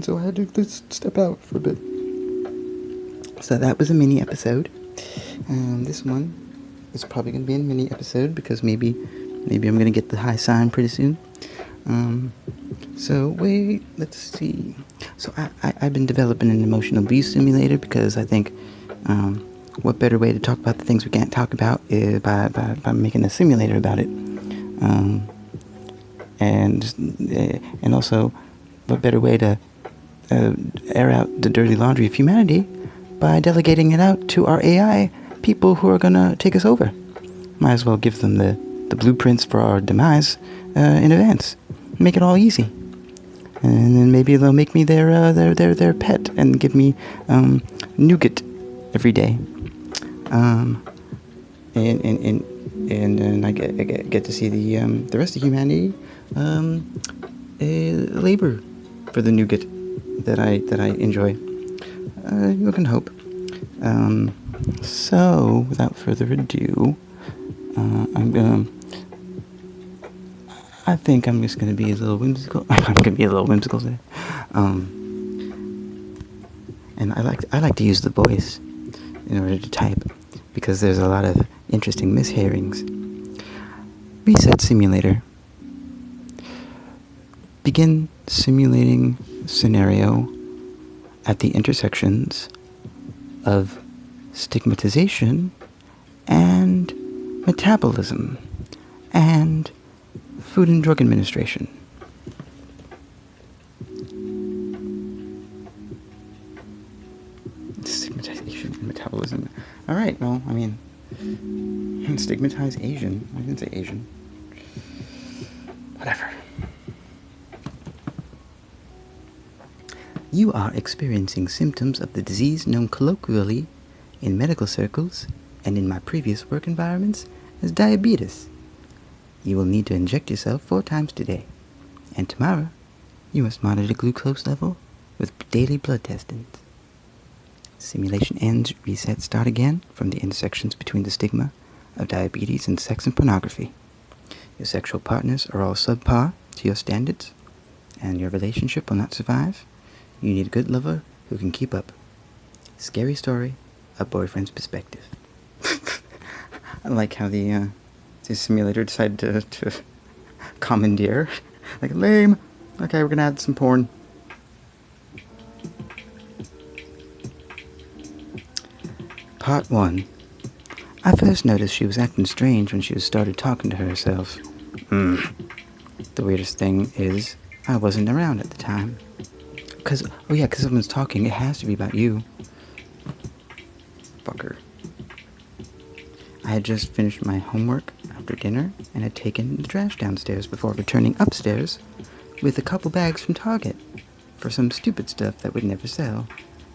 so I had to just step out for a bit. So that was a mini episode. This one is probably going to be a mini episode because maybe I'm going to get the high sign pretty soon. So wait, let's see. So I've been developing an emotional abuse simulator because I think what better way to talk about the things we can't talk about is by making a simulator about it. And also, what better way to air out the dirty laundry of humanity by delegating it out to our AI people who are going to take us over. Might as well give them the blueprints for our demise in advance. Make it all easy. And then maybe they'll make me their pet and give me nougat every day. And I get to see the rest of humanity labor for the nougat that I enjoy. You can hope. So without further ado, I think I'm just gonna be a little whimsical. I'm gonna be a little whimsical today. And I like to use the voice in order to type because there's a lot of interesting mishearings. Reset simulator. Begin simulating scenario at the intersections of stigmatization and metabolism and Food and Drug Administration. Stigmatization and metabolism. Alright, well, I mean, stigmatize Asian. I didn't say Asian. Whatever. You are experiencing symptoms of the disease known colloquially in medical circles and in my previous work environments as diabetes. You will need to inject yourself 4 times today, and tomorrow you must monitor glucose level with daily blood testings. Simulation ends, reset, start again from the intersections between the stigma of diabetes and sex and pornography. Your sexual partners are all subpar to your standards, and your relationship will not survive. You need a good lover who can keep up. Scary story, a boyfriend's perspective. I like how the simulator decided to commandeer. Like, lame. Okay, we're gonna add some porn. Part 1. I first noticed she was acting strange when she started talking to herself. The weirdest thing is, I wasn't around at the time. Because someone's talking, it has to be about you. Fucker. I had just finished my homework after dinner and had taken the trash downstairs before returning upstairs with a couple bags from Target for some stupid stuff that would never sell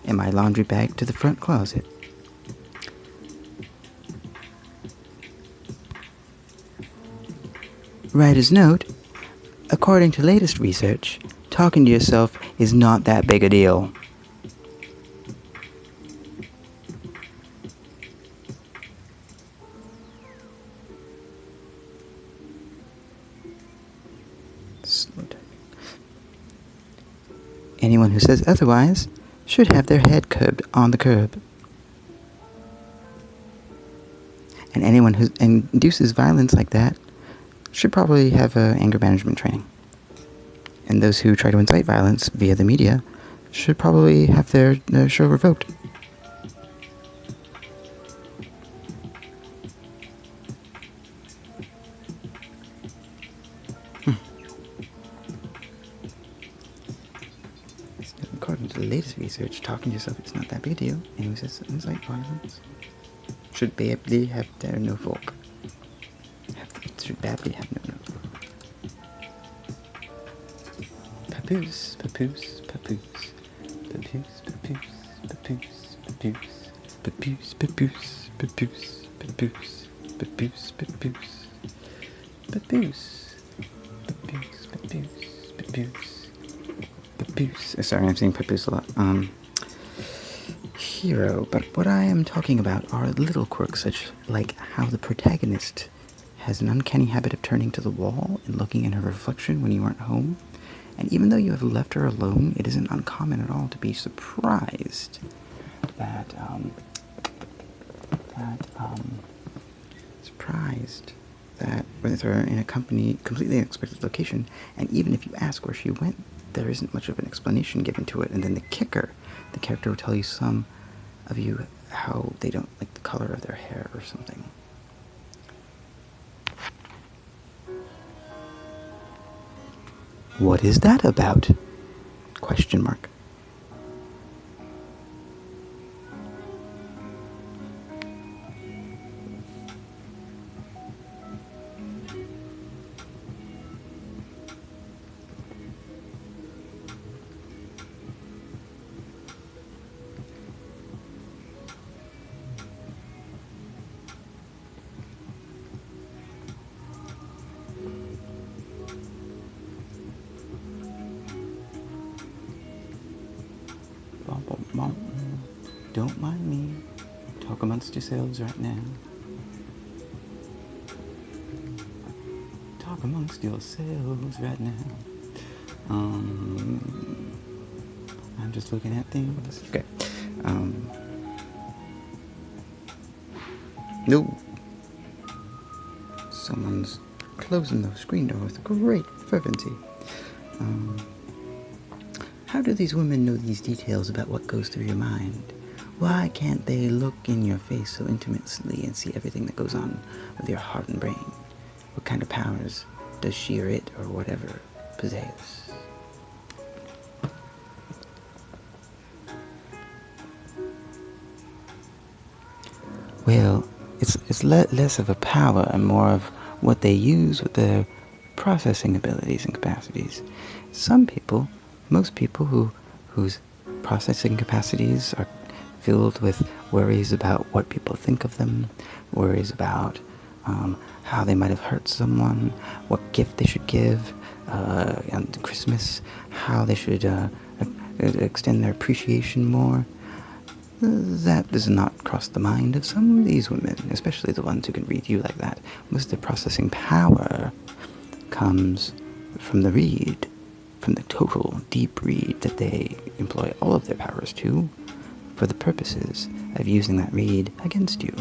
and my laundry bag to the front closet. Writer's note, according to latest research, talking to yourself is not that big a deal. Anyone who says otherwise should have their head curbed on the curb. And anyone who induces violence like that should probably have anger management training. And those who try to incite violence via the media should probably have their show revoked. According to the latest research, talking to yourself is not that big a deal. Anyone who says incite violence should badly have their no fork. Should badly have no fork. Papoose, papoose, papoose. Papoose, papoose, papoose, papoose. Papoose, papoose, papoose, papoose. Papoose, papoose. Papoose. Papoose, papoose, papoose. Papoose. Sorry, I'm saying papoose a lot. Hero, but what I am talking about are little quirks such like how the protagonist has an uncanny habit of turning to the wall and looking in her reflection when you aren't home, And even though you have left her alone, it isn't uncommon at all to be surprised that, with her in a completely unexpected location, and even if you ask where she went, there isn't much of an explanation given to it. And then the character will tell you some of you how they don't like the color of their hair or something. What is that about? Question mark. Don't mind me. Talk amongst yourselves right now. Talk amongst yourselves right now. I'm just looking at things. Okay. No. Someone's closing the screen door with great fervency. How do these women know these details about what goes through your mind? Why can't they look in your face so intimately and see everything that goes on with your heart and brain? What kind of powers does she or it or whatever possess? Well, it's less of a power and more of what they use with their processing abilities and capacities. Most people whose processing capacities are filled with worries about what people think of them, worries about how they might have hurt someone, what gift they should give on Christmas, how they should extend their appreciation more. That does not cross the mind of some of these women, especially the ones who can read you like that. Most of their processing power comes from the read, from the total deep read that they employ all of their powers to, for the purposes of using that read against you.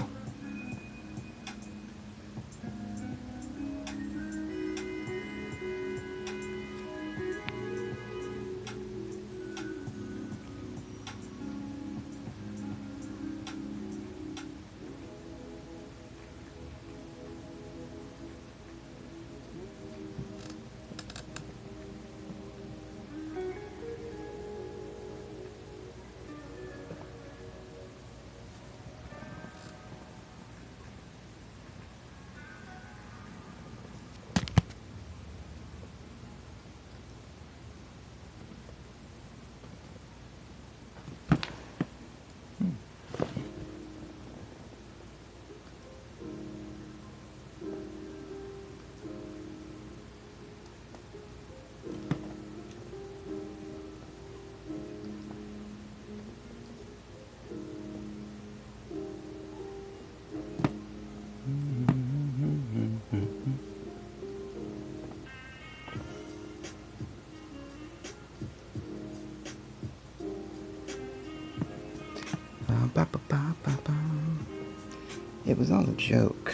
It was all a joke.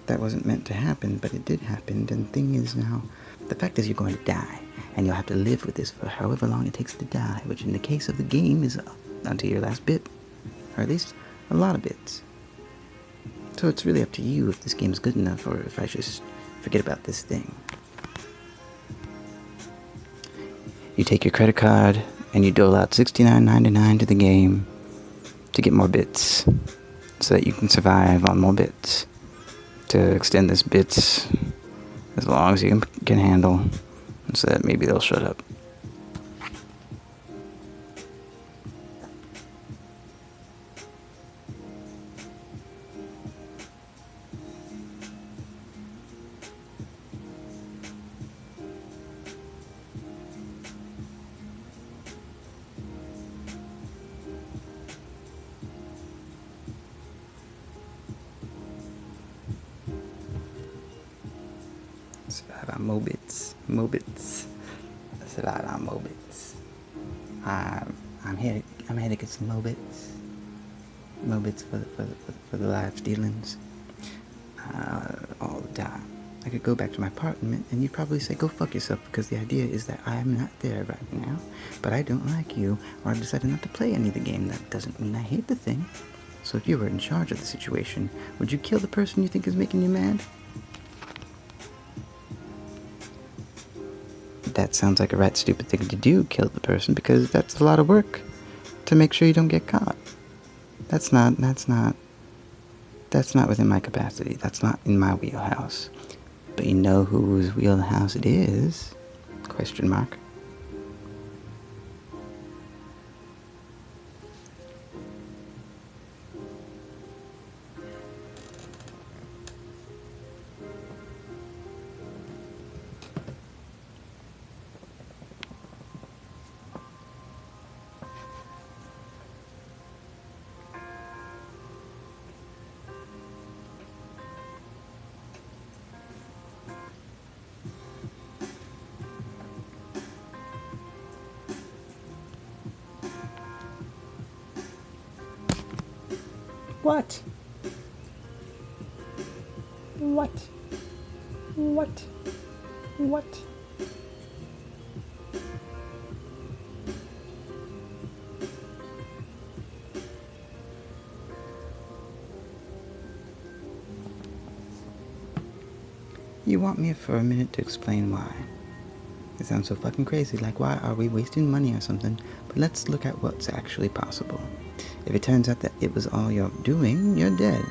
That wasn't meant to happen, but it did happen, and the thing is now, the fact is you're going to die, and you'll have to live with this for however long it takes to die, which in the case of the game is until your last bit, or at least a lot of bits. So it's really up to you if this game is good enough, or if I just forget about this thing. You take your credit card, and you dole out $69.99 to the game to get more bits, so that you can survive on more bits, to extend this bits as long as you can handle, so that maybe they'll shut up. Survive on Mobits. about our Mobits. I'm here to get some Mobits. Mobits for the live dealings. All the time. I could go back to my apartment and you'd probably say, go fuck yourself, because the idea is that I'm not there right now, but I don't like you, or I've decided not to play any of the game. That doesn't mean I hate the thing. So if you were in charge of the situation, would you kill the person you think is making you mad? That sounds like a right stupid thing to do, kill the person, because that's a lot of work to make sure you don't get caught. That's not within my capacity. That's not in my wheelhouse. But you know whose wheelhouse it is? Question mark. What? What? What? What? You want me for a minute to explain why? It sounds so fucking crazy, like why are we wasting money or something? But let's look at what's actually possible. If it turns out that it was all you're doing, you're dead.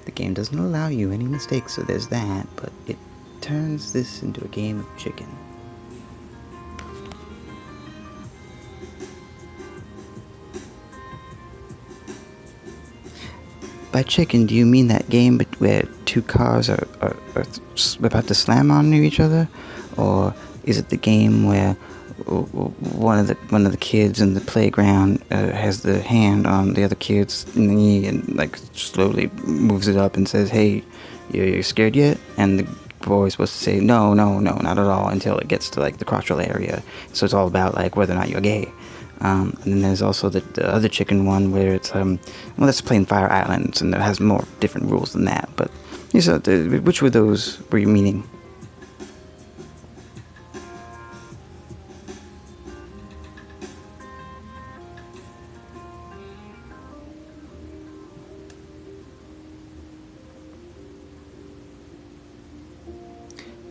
The game doesn't allow you any mistakes, so there's that, but it turns this into a game of chicken. By chicken, do you mean that game where two cars are about to slam onto each other? Or is it the game where one of the kids in the playground has the hand on the other kid's knee and like slowly moves it up and says, "Hey, you're scared yet?" And the boy's supposed to say, "No, not at all," until it gets to like the crotchal area. So it's all about like whether or not you're gay. And then there's also the other chicken one where it's that's playing Fire Islands, and it has more different rules than that. But which were those were you meaning?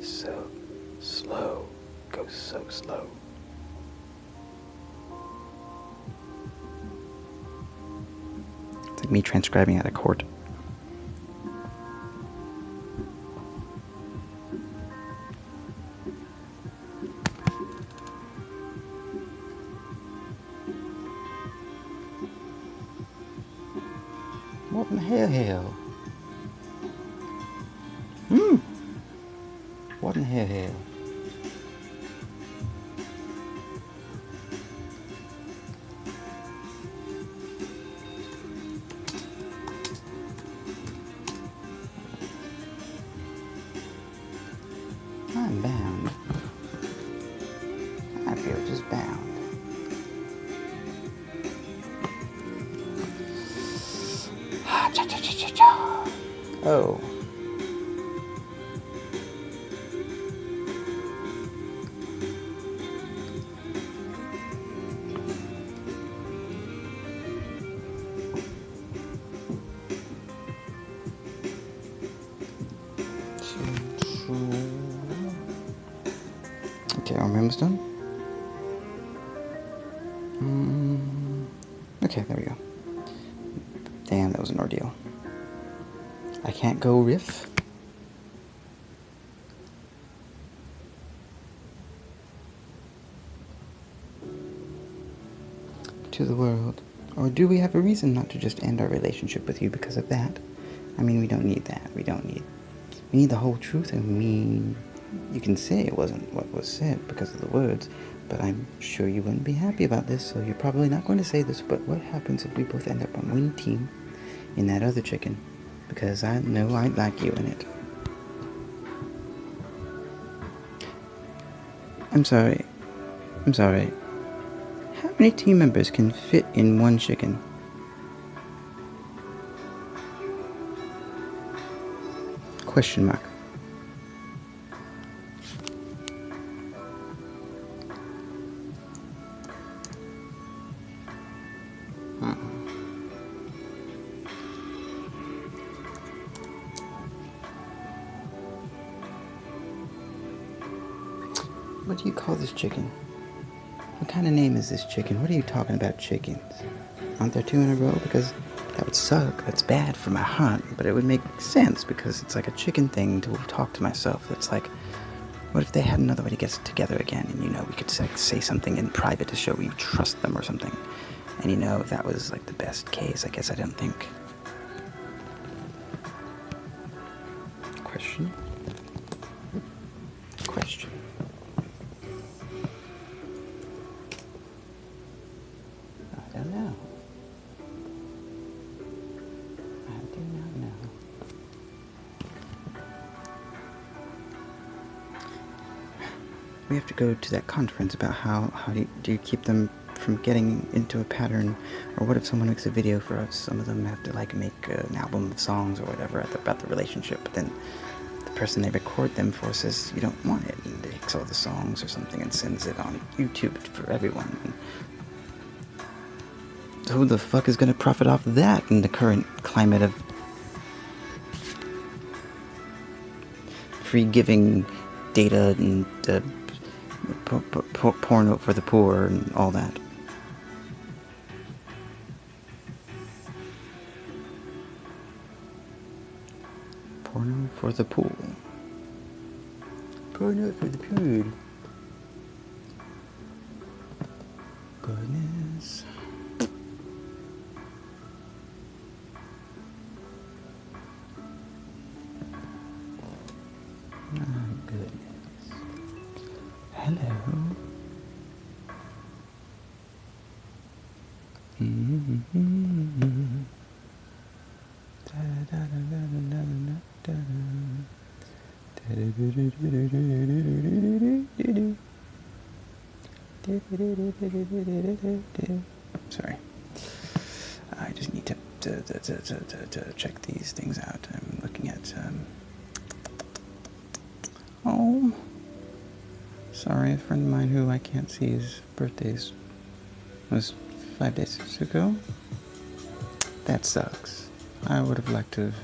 So slow, goes so slow. It's like me transcribing at a court. What in the hell? What in the hell? I'm bound. I feel just bound. Oh. Okay, I'm almost done. Okay, there we go. Damn, that was an ordeal. I can't go riff. To the world. Or do we have a reason not to just end our relationship with you because of that? I mean, we don't need that. We need the whole truth. I mean, you can say it wasn't what was said because of the words, but I'm sure you wouldn't be happy about this, so you're probably not going to say this, but what happens if we both end up on one team in that other chicken? Because I know I'd like you in it. I'm sorry. I'm sorry. How many team members can fit in one chicken? Question mark. What do you call this chicken? What kind of name is this chicken? What are you talking about, chickens? Aren't there 2 in a row? Because that would suck. That's bad for my heart. But it would make sense because it's like a chicken thing to talk to myself. It's like, what if they had another way to get together again? And, we could say something in private to show we trust them or something. And, if that was like the best case, I guess I don't think. Question? I don't know. I do not know. We have to go to that conference about how do you keep them from getting into a pattern, or what if someone makes a video for us? Some of them have to make an album of songs or whatever about the relationship, but then the person they record them for says you don't want it, and takes all the songs or something and sends it on YouTube for everyone. And so who the fuck is going to profit off of that in the current climate of free giving data and porno for the poor and all that? Porno for the pool. Porno for the pool. Goodness. Oh, goodness. Hello. Sorry. I just need to check these things out. I'm looking at oh, sorry, a friend of mine who I can't see his birthdays was 5 days ago. That sucks. I would have liked to have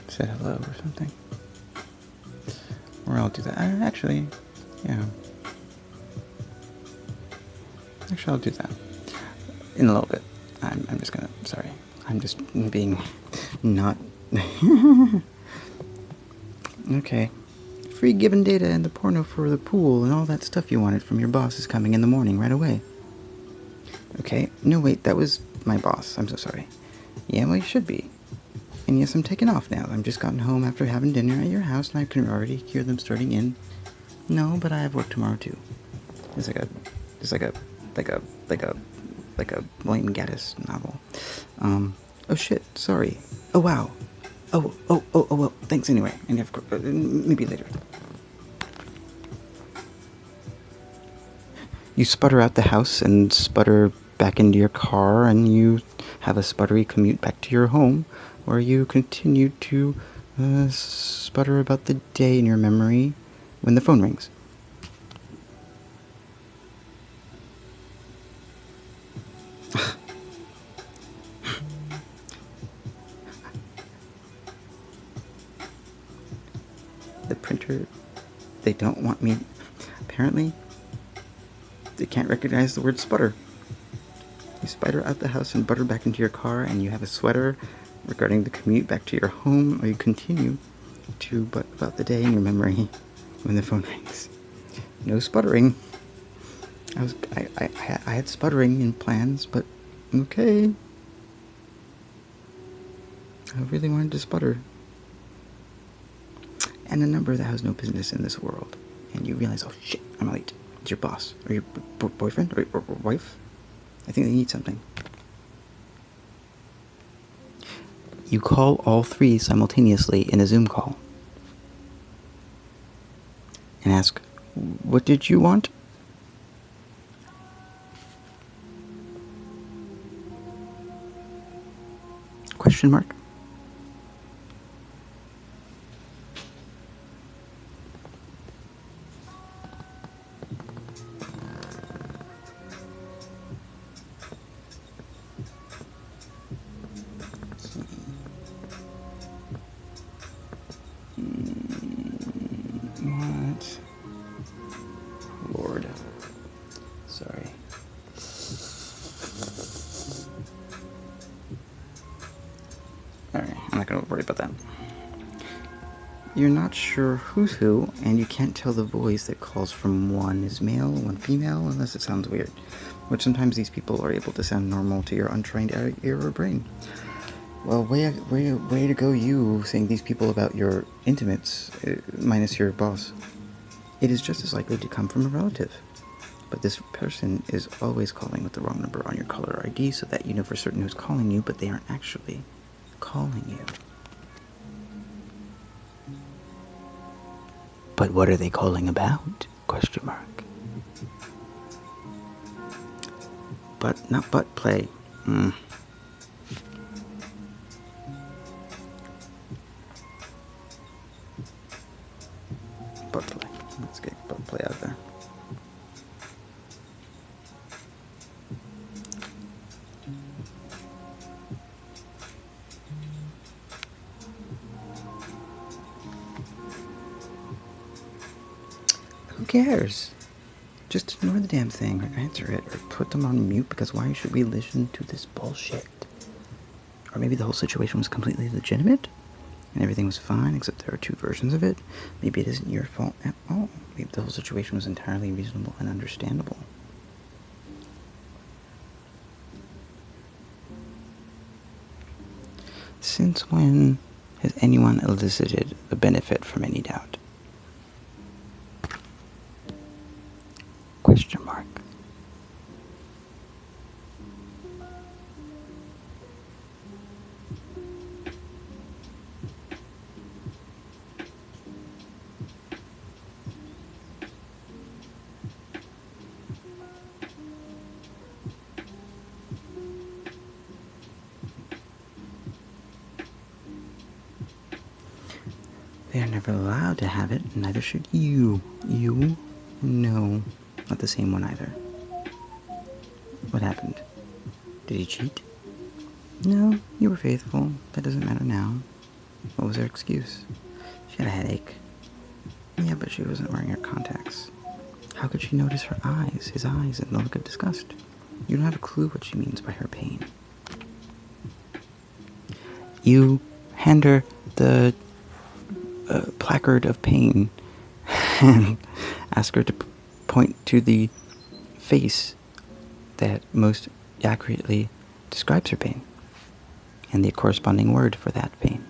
said hello or something. Or I'll do that. Actually, yeah. Actually, I'll do that in a little bit. I'm just gonna, sorry. I'm just being not... Okay. Free given data and the porno for the pool and all that stuff you wanted from your boss is coming in the morning right away. Okay. No, wait, that was my boss. I'm so sorry. Yeah, well, you should be. And yes, I'm taking off now. I'm just gotten home after having dinner at your house, and I can already hear them starting in. No, but I have work tomorrow too. It's like a William Gaddis novel. Oh shit, sorry. Oh wow. Oh, well, thanks anyway. And maybe later. You sputter out the house and sputter back into your car, and you have a sputtery commute back to your home, where you continue to sputter about the day in your memory when the phone rings. The printer, they don't want me, apparently, they can't recognize the word sputter. You sputter out the house and butter back into your car, and you have a sweater regarding the commute back to your home, or you continue to butt about the day in your memory when the phone rings. No sputtering. I had sputtering in plans, but okay. I really wanted to sputter. And a number that has no business in this world. And you realize, oh shit, I'm late. It's your boss, or your boyfriend, or wife. I think they need something. You call all three simultaneously in a Zoom call. And ask, what did you want? Question mark? What? Lord. Sorry. Alright, I'm not gonna worry about that. You're not sure who's who, and you can't tell the voice that calls from one is male, one female, unless it sounds weird. Which sometimes these people are able to sound normal to your untrained ear or brain. Well, way to go you, saying these people about your intimates, minus your boss. It is just as likely to come from a relative. But this person is always calling with the wrong number on your caller ID so that you know for certain who's calling you, but they aren't actually calling you. But what are they calling about? Question mark. But, not but, play. Butt play. Let's get butt play out there. Who cares? Just ignore the damn thing, or answer it, or put them on mute, because why should we listen to this bullshit? Or maybe the whole situation was completely legitimate, and everything was fine, except there are two versions of it. Maybe it isn't your fault at all. Maybe the whole situation was entirely reasonable and understandable. Since when has anyone elicited a benefit from any doubt? Question mark. They are never allowed to have it, neither should you. You? No. Not the same one either. What happened? Did he cheat? No, you were faithful. That doesn't matter now. What was her excuse? She had a headache. Yeah, but she wasn't wearing her contacts. How could she notice her eyes, his eyes, and the look of disgust? You don't have a clue what she means by her pain. You hand her the placard of pain and ask her to point to the face that most accurately describes her pain and the corresponding word for that pain.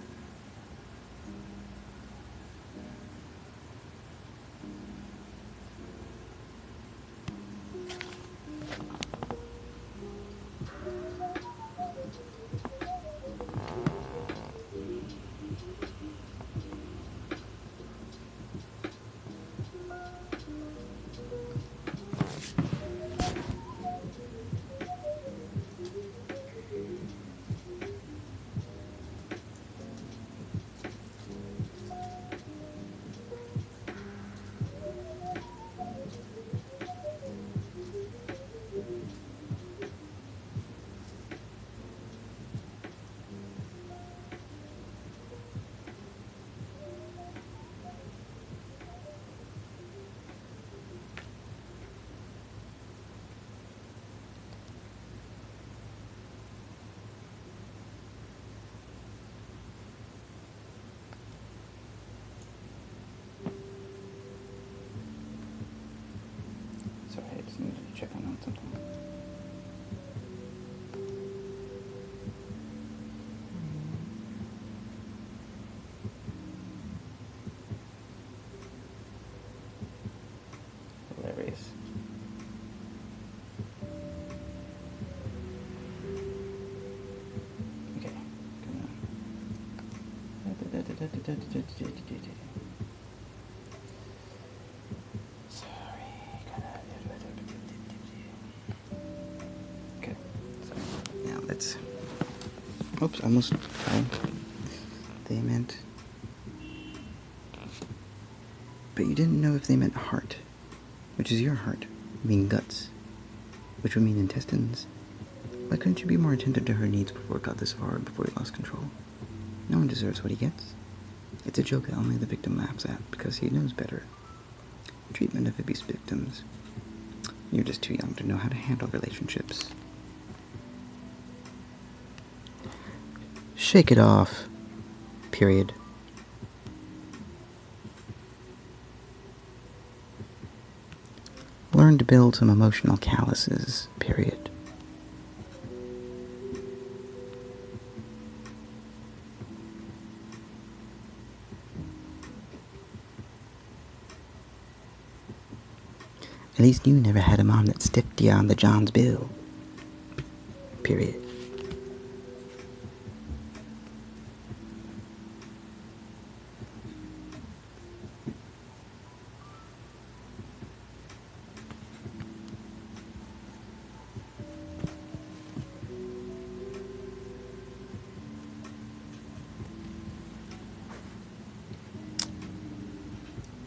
Sorry, I just needed to check on something. Hilarious. Okay, come on. Okay, so now let's Oops, almost fell. They meant... But you didn't know if they meant heart, which is your heart, mean guts, which would mean intestines. Why couldn't you be more attentive to her needs before it got this far and before he lost control? No one deserves what he gets. It's a joke that only the victim laughs at because he knows better. Treatment of abuse victims. You're just too young to know how to handle relationships. Shake it off. Period. Learn to build some emotional calluses. Period. At least you never had a mom that stiffed you on the John's bill. Period.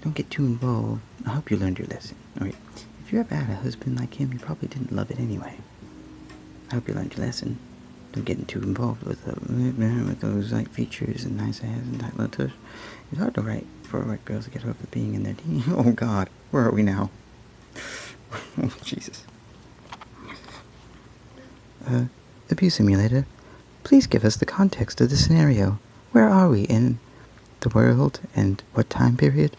Don't get too involved. I hope you learned your lesson. Alright. If you ever had a husband like him, you probably didn't love it anyway. I hope you learned your lesson. Don't get too involved with those like features and nice ass and tight little tush. It's hard to write for white girls to get over being in their team. Oh God, where are we now? Oh Jesus. Abuse simulator. Please give us the context of the scenario. Where are we in the world and what time period?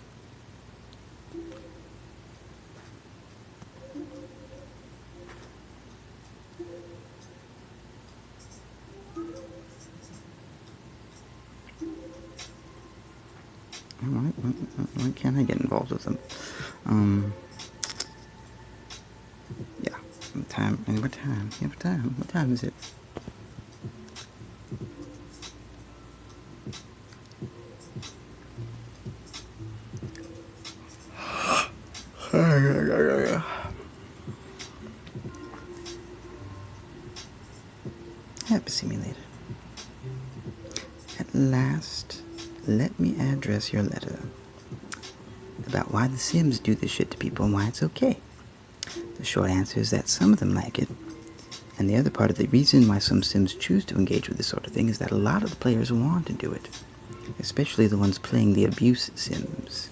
Alright, why can't I get involved with them? Yeah, what time? And what time? Yeah, what time? What time is it? Happy simulator. At last, let me address your letter about why the Sims do this shit to people and why it's okay. The short answer is that some of them like it, and the other part of the reason why some Sims choose to engage with this sort of thing is that a lot of the players want to do it, especially the ones playing the abuse Sims.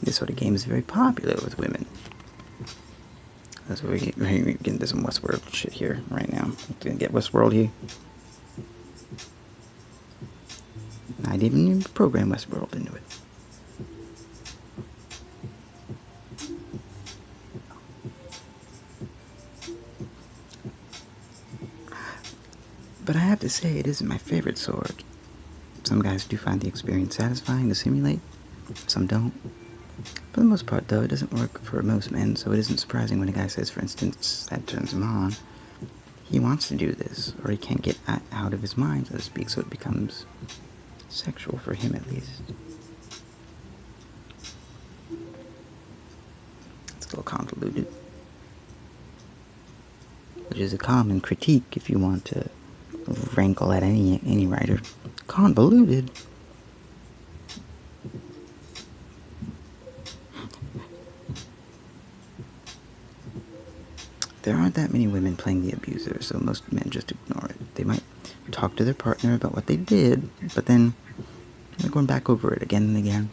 This sort of game is very popular with women. That's where we're getting into some Westworld shit here right now. We're gonna get Westworld here. I'd even program Westworld into it. But I have to say, it isn't my favorite sort. Some guys do find the experience satisfying to simulate, some don't. For the most part, though, it doesn't work for most men, so it isn't surprising when a guy says, for instance, that turns him on. He wants to do this, or he can't get out of his mind, so to speak, so it becomes sexual for him, at least. It's a little convoluted. Which is a common critique if you want to rankle at any writer. Convoluted. There aren't that many women playing the abuser, so most men just ignore it. They might talk to their partner about what they did, but then they're going back over it again and again.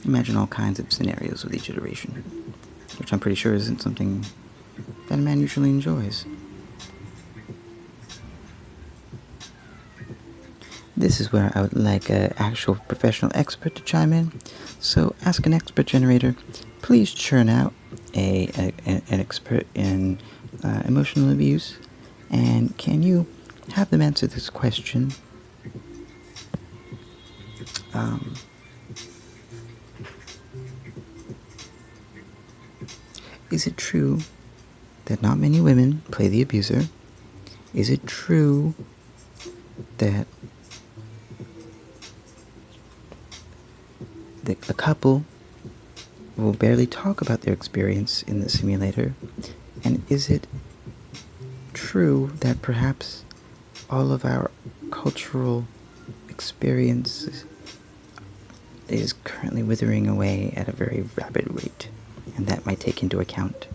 Imagine all kinds of scenarios with each iteration, which I'm pretty sure isn't something that a man usually enjoys. This is where I would like an actual professional expert to chime in. So ask an expert generator, please churn out an expert in emotional abuse, and can you have them answer this question? Is it true that not many women play the abuser? Is it true that a couple will barely talk about their experience in the simulator? And is it true that perhaps all of our cultural experience is currently withering away at a very rapid rate, and that might take into account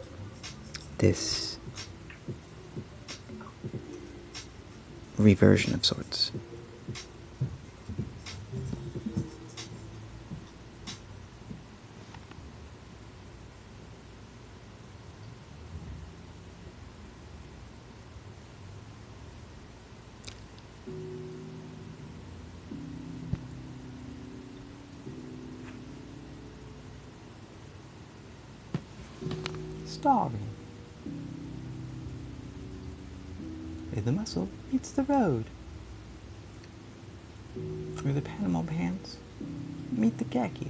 this reversion of sorts. Starving. Where the muscle meets the road. Where the Panama pants meet the khakis.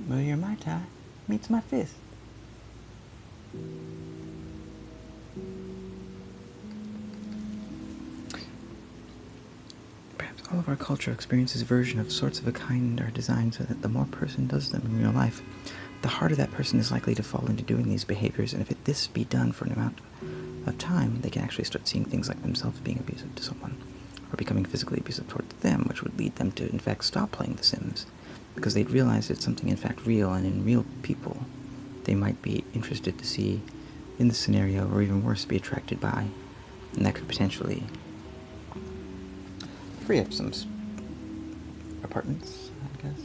Where your Mai Tai meets my fist. Perhaps all of our culture experiences version of sorts of a kind are designed so that the more a person does them in real life, the harder that person is likely to fall into doing these behaviors, and if this be done for an amount of time, they can actually start seeing things like themselves being abusive to someone, or becoming physically abusive towards them, which would lead them to, in fact, stop playing The Sims, because they'd realize it's something, in fact, real, and in real people, they might be interested to see in the scenario, or even worse, be attracted by, and that could potentially free up some apartments, I guess.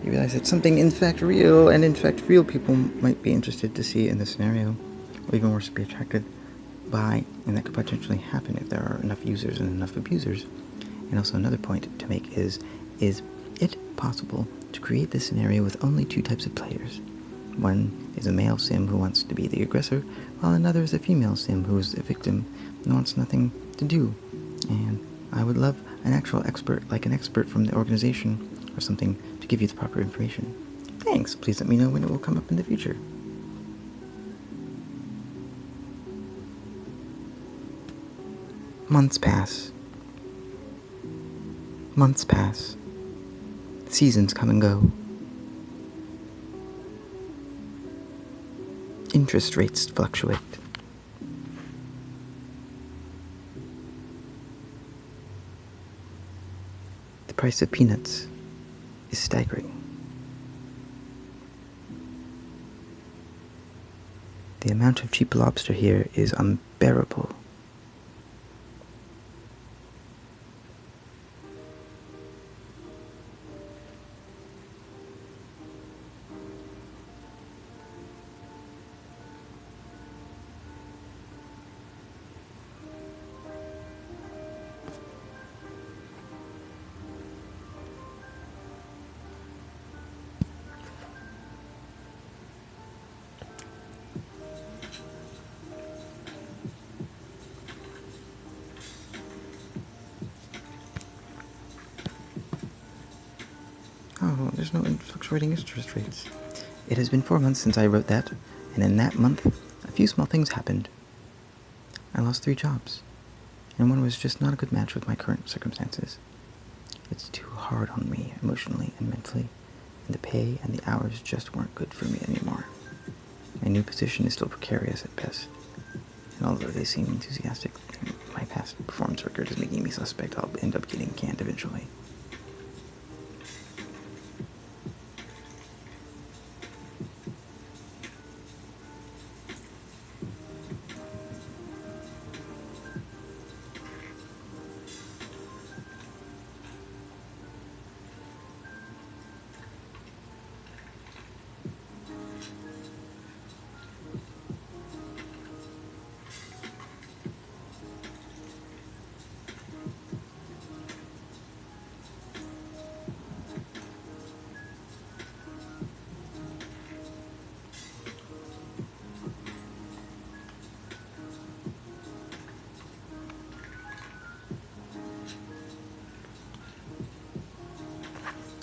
You realize it's something in fact real, and in fact real people might be interested to see in the scenario, or even worse, be attracted by, and that could potentially happen if there are enough users and enough abusers. And also another point to make is it possible to create this scenario with only two types of players? One is a male sim who wants to be the aggressor, while another is a female sim who is the victim and wants nothing to do. And I would love an actual expert, like an expert from the organization or something, to give you the proper information. Thanks. Please let me know when it will come up in the future. Months pass. Months pass. Seasons come and go. Interest rates fluctuate. The price of peanuts is staggering. The amount of cheap lobster here is unbearable. Oh, there's no fluctuating interest rates. It has been 4 months since I wrote that, and in that month, a few small things happened. I lost 3 jobs, and one was just not a good match with my current circumstances. It's too hard on me, emotionally and mentally, and the pay and the hours just weren't good for me anymore. My new position is still precarious at best, and although they seem enthusiastic, my past performance record is making me suspect I'll end up getting canned eventually.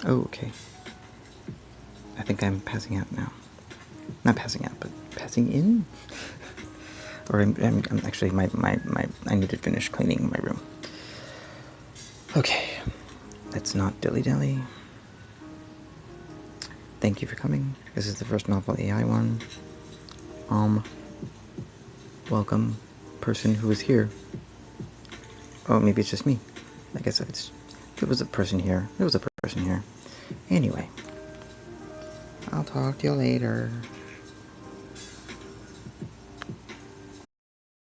Oh, okay. I think I'm passing out now. Not passing out, but passing in? Or I'm actually, I need to finish cleaning my room. Okay, let's not dilly-dally. Thank you for coming. This is the first NovelAI one. Welcome, person who is here. Oh, maybe it's just me. I guess there was a person here. There was a person here. Anyway, I'll talk to you later.